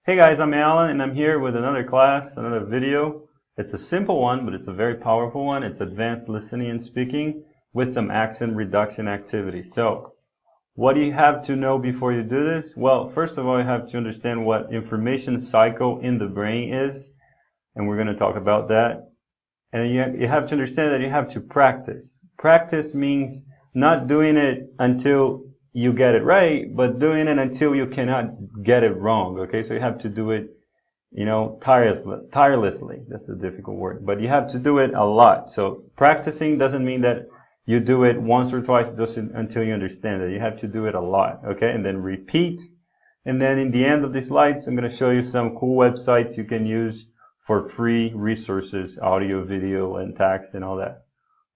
Hey guys, I'm Alan and I'm here with another class, another video. It's a simple one, but it's a very powerful one. It's advanced listening and speaking with some accent reduction activities. So, what do you have to know before you do this? Well, first of all, you have to understand what information cycle in the brain is, and we're going to talk about that. And you have to understand that you have to practice. Practice means not doing it until you get it right, but doing it until you cannot get it wrong, okay? So you have to do it, tirelessly. That's a difficult word, but you have to do it a lot. So practicing doesn't mean that you do it once or twice just until you understand it. You have to do it a lot, okay? And then repeat. And then in the end of these slides, I'm going to show you some cool websites you can use for free resources, audio, video, and text and all that.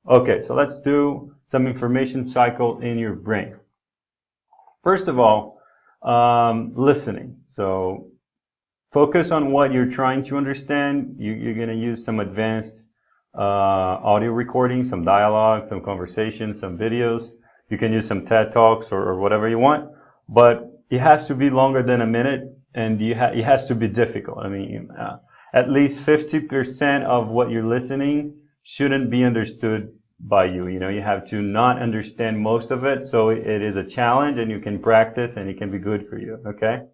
Okay, so let's do some information cycle in your brain. First of all, listening. So focus on what you're trying to understand. You're going to use some advanced audio recording, some dialogue, some conversation, some videos. You can use some TED Talks or whatever you want, but it has to be longer than a minute, and it has to be difficult. I mean, at least 50% of what you're listening shouldn't be understood by you. You have to not understand most of it, so it is a challenge, and you can practice, and it can be good for you, okay?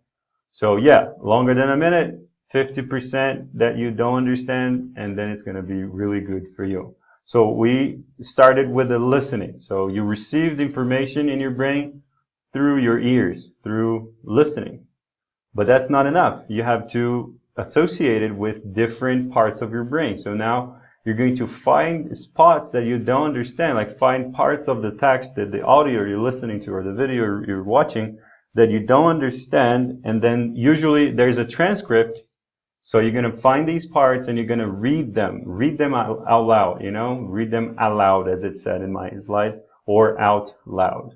So yeah, longer than a minute, 50% that you don't understand, and then it's going to be really good for you. So we started with the listening. So you received information in your brain through your ears, through listening. But that's not enough. You have to associate it with different parts of your brain. So now you're going to find spots that you don't understand, like find parts of the text, the audio you're listening to or the video you're watching that you don't understand, and then usually there's a transcript. So you're going to find these parts and you're going to read them out loud, read them aloud, as it said in my slides, or out loud.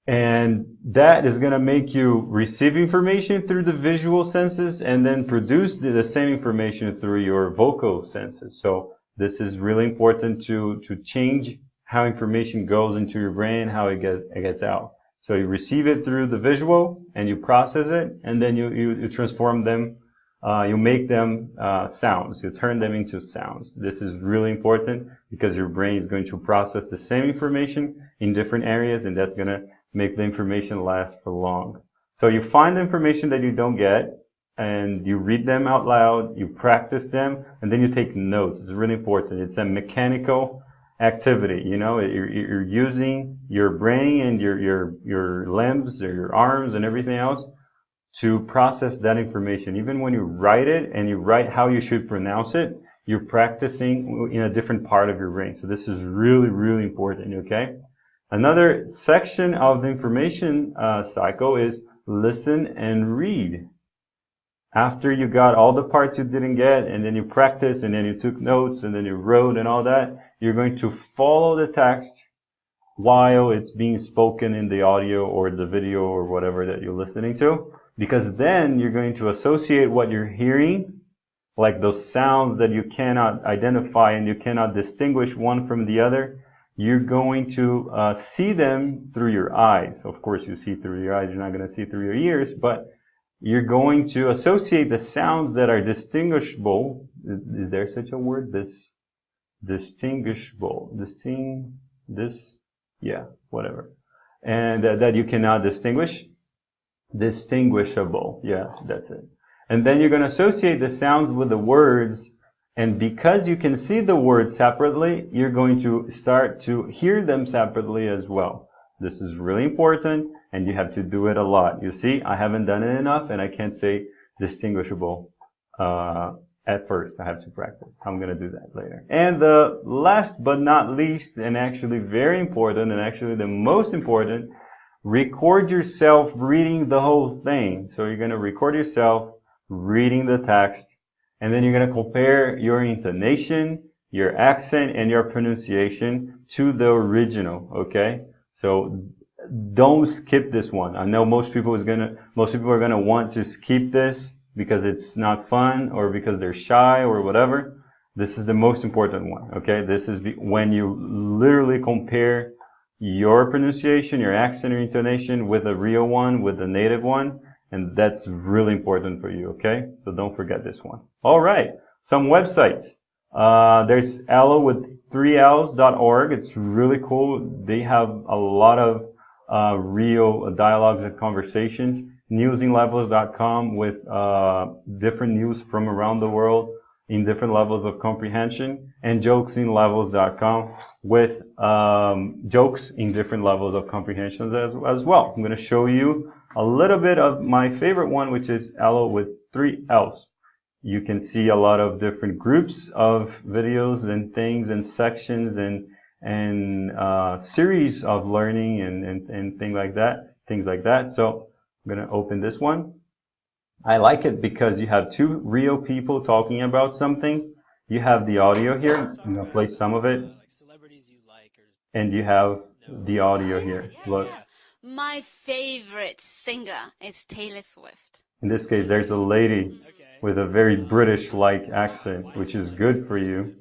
And that is going to make you receive information through the visual senses and then produce the same information through your vocal senses. So this is really important to change how information goes into your brain, how it gets out. So you receive it through the visual and you process it, and then you transform them, you make them sounds, you turn them into sounds. This is really important because your brain is going to process the same information in different areas, and that's going to make the information last for long. So you find the information that you don't get, and you read them out loud, you practice them, and then you take notes. It's really important. It's a mechanical activity. You're using your brain and your limbs or your arms and everything else to process that information. Even when you write it and you write how you should pronounce it, you're practicing in a different part of your brain. So this is really, really important, okay? Another section of the information cycle is listen and read. After you got all the parts you didn't get, and then you practiced, and then you took notes, and then you wrote and all that, you're going to follow the text while it's being spoken in the audio or the video or whatever that you're listening to, because then you're going to associate what you're hearing, like those sounds that you cannot identify and you cannot distinguish one from the other. You're going to see them through your eyes. Of course, you see through your eyes. You're not going to see through your ears, but you're going to associate the sounds that are distinguishable. Is there such a word? Distinguishable. Whatever. And that you cannot distinguish. Distinguishable. Yeah, that's it. And then you're going to associate the sounds with the words. And because you can see the words separately, you're going to start to hear them separately as well. This is really important, and you have to do it a lot. You see, I haven't done it enough, and I can't say distinguishable at first. I have to practice. I'm going to do that later. And the last but not least, and actually very important, and actually the most important, record yourself reading the whole thing. So you're going to record yourself reading the text, and then you're going to compare your intonation, your accent, and your pronunciation to the original, okay? So don't skip this one. I know most people are going to want to skip this because it's not fun or because they're shy or whatever. This is the most important one, okay? This is when you literally compare your pronunciation, your accent or intonation with the real one, with the native one, And that's really important for you, okay? So don't forget this one. All right, some websites. There's Allo with 3Ls.org. It's really cool. They have a lot of real dialogues and conversations. Newsinglevels.com with different news from around the world in different levels of comprehension, and jokesinlevels.com with jokes in different levels of comprehension as well. I'm going to show you a little bit of my favorite one, which is Allo with 3Ls. You can see a lot of different groups of videos and things and sections and series of learning and things like that. So I'm going to open this one. I like it because you have two real people talking about something. You have the audio here. I'm going to play some of it. And you have the audio here. Look. My favorite singer is Taylor Swift. In this case, there's a lady with a very British-like accent, which is good for you.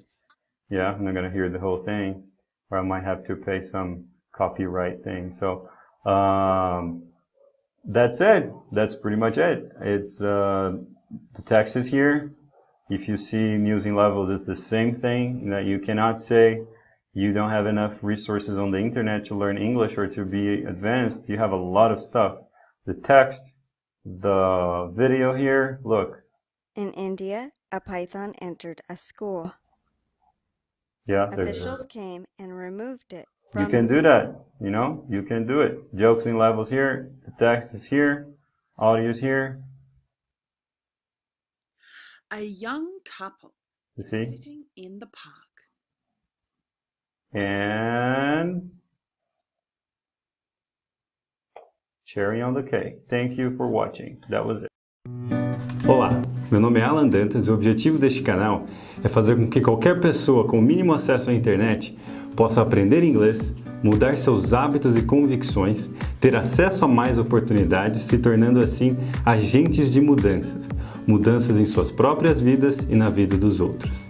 Yeah, I'm not going to hear the whole thing, or I might have to pay some copyright thing. So, that's it. That's pretty much it. It's the text is here. If you see Musing Levels, it's the same thing that you cannot say you don't have enough resources on the internet to learn English or to be advanced. You have a lot of stuff. The text, the video here. Look. In India, a python entered a school. Yeah. Officials came and removed it. You can do that, you know, you can do it. Jokes in levels here, the text is here, audio is here. A young couple You see? sitting in the park. And cherry on the cake. Thank you for watching. That was it. Olá, meu nome é Alan Dantas e o objetivo deste canal é fazer com que qualquer pessoa com o mínimo acesso à internet possa aprender inglês, mudar seus hábitos e convicções, ter acesso a mais oportunidades, se tornando assim agentes de mudanças em suas próprias vidas e na vida dos outros.